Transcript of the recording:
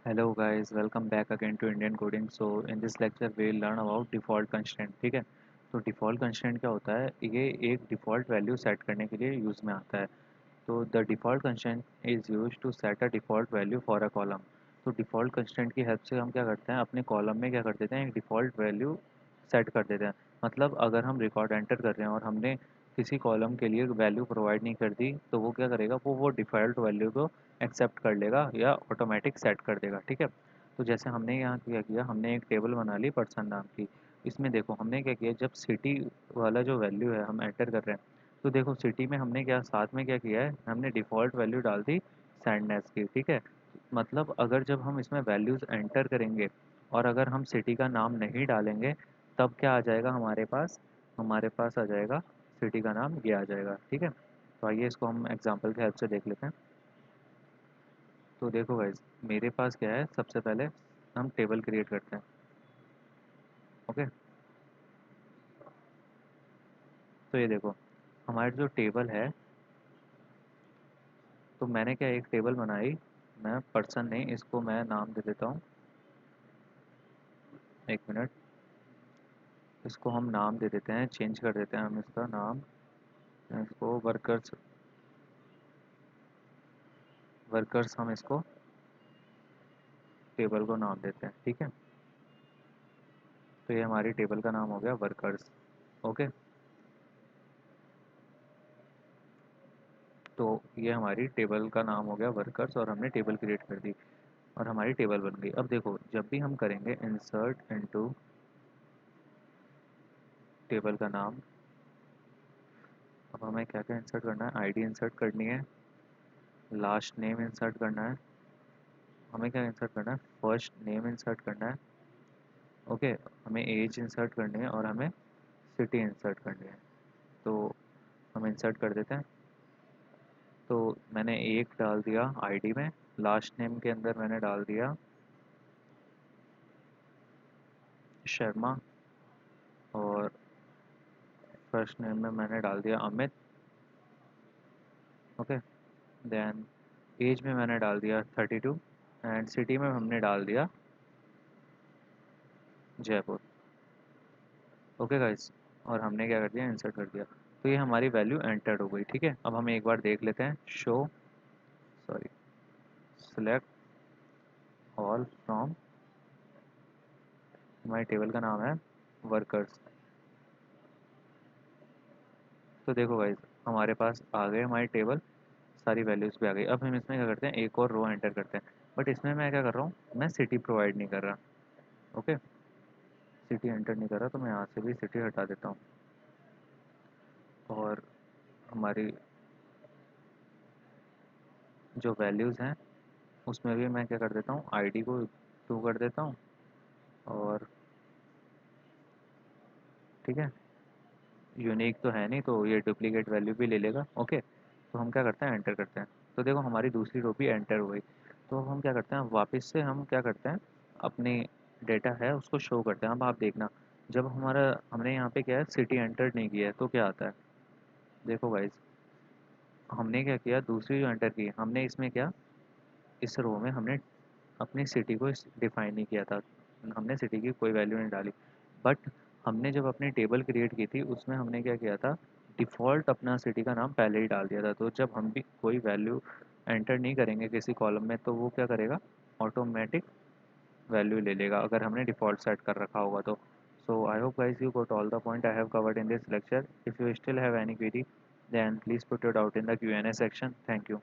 Hello guys, welcome back again to Indian Coding. So in this lecture we'll learn about default constraint. ठीक है, तो default constraint क्या होता है? ये एक default value set करने के लिए यूज़ में आता है. तो the default constraint is used to set a default value for a column. तो default constraint की हेल्प से हम क्या करते हैं, अपने कॉलम में क्या कर देते हैं, एक default value सेट कर देते हैं. मतलब अगर हम रिकॉर्ड एंटर कर रहे हैं और हमने किसी कॉलम के लिए वैल्यू प्रोवाइड नहीं कर दी, तो वो क्या करेगा, वो डिफ़ॉल्ट वैल्यू को एक्सेप्ट कर लेगा या ऑटोमेटिक सेट कर देगा. ठीक है, तो जैसे हमने यहाँ क्या किया, हमने एक टेबल बना ली पर्सन नाम की. इसमें देखो हमने क्या किया, जब सिटी वाला जो वैल्यू है हम एंटर कर रहे हैं, तो देखो सिटी में हमने क्या साथ में क्या किया है, हमने डिफ़ॉल्ट वैल्यू डाल दी सैडनेस की. ठीक है, मतलब अगर जब हम इसमें वैल्यूज़ एंटर करेंगे और अगर हम सिटी का नाम नहीं डालेंगे, तब क्या आ जाएगा हमारे पास आ जाएगा सिटी का नाम ये आ जाएगा. ठीक है, तो आइए इसको हम एग्जांपल की हेल्प से देख लेते हैं. तो देखो गाइज, मेरे पास क्या है, सबसे पहले हम टेबल क्रिएट करते हैं. ओके, तो ये देखो हमारी जो टेबल है, तो मैंने क्या एक टेबल बनाई. मैं पर्सन नहीं, इसको मैं नाम दे देता हूँ. एक मिनट, इसको हम नाम दे देते हैं, चेंज कर देते हैं हम इसका नाम. इसको वर्कर्स हम इसको टेबल को नाम देते हैं. ठीक है, तो ये हमारी टेबल का नाम हो गया वर्कर्स. ओके, तो ये हमारी टेबल का नाम हो गया वर्कर्स और हमने टेबल क्रिएट कर दी और हमारी टेबल बन गई. अब देखो जब भी हम करेंगे इंसर्ट इनटू टेबल का नाम, अब हमें क्या क्या इंसर्ट करना है, आईडी इंसर्ट करनी है, लास्ट नेम इंसर्ट करना है, हमें क्या इंसर्ट करना है, फर्स्ट नेम इंसर्ट करना है. ओके, हमें एज इंसर्ट करनी है और हमें सिटी इंसर्ट करनी है. तो हम इंसर्ट कर देते हैं. तो मैंने एक डाल दिया आईडी में, लास्ट नेम के अंदर मैंने डाल दिया शर्मा और फर्स्ट नेम में मैंने डाल दिया अमित. ओके, देन एज में मैंने डाल दिया 32 एंड सिटी में हमने डाल दिया जयपुर. ओके गाइस, और हमने क्या कर दिया, इंसर्ट कर दिया. तो ये हमारी वैल्यू एंटर्ड हो गई. ठीक है, अब हम एक बार देख लेते हैं. Show sorry select all from, हमारी टेबल का नाम है वर्कर्स. तो देखो गाइस, हमारे पास आ गए हमारी टेबल, सारी वैल्यूज़ भी आ गई. अब हम इसमें क्या करते हैं, एक और रो एंटर करते हैं. बट इसमें मैं क्या कर रहा हूँ, मैं सिटी प्रोवाइड नहीं कर रहा. ओके, सिटी एंटर नहीं कर रहा, तो मैं यहाँ से भी सिटी हटा देता हूँ. और हमारी जो वैल्यूज़ हैं उसमें भी मैं क्या कर देता हूँ, आईडी को 2 कर देता हूँ. और ठीक है, यूनिक तो है नहीं, तो ये डुप्लीकेट वैल्यू भी ले लेगा. ओके, तो हम क्या करते हैं, एंटर करते हैं. तो देखो हमारी दूसरी रो भी एंटर हो गई. तो अब हम क्या करते हैं, वापस से हम क्या करते हैं, अपनी डेटा है उसको शो करते हैं. अब आप देखना, जब हमारा हमने यहाँ पे क्या है, सिटी एंटर नहीं किया है, तो क्या आता है. देखो गाइज, हमने क्या किया, दूसरी जो एंटर की हमने, इसमें क्या, इस रो में हमने अपनी सिटी को डिफाइन नहीं किया था. हमने सिटी की कोई वैल्यू नहीं डाली. बट हमने जब अपनी टेबल क्रिएट की थी, उसमें हमने क्या किया था, डिफ़ॉल्ट अपना सिटी का नाम पहले ही डाल दिया था. तो जब हम भी कोई वैल्यू एंटर नहीं करेंगे किसी कॉलम में, तो वो क्या करेगा, ऑटोमेटिक वैल्यू ले लेगा अगर हमने डिफ़ॉल्ट सेट कर रखा होगा तो. So I hope guys you got all the point I have covered in this lecture. If you still have any query, then please put your doubt in the Q&A section. Thank you.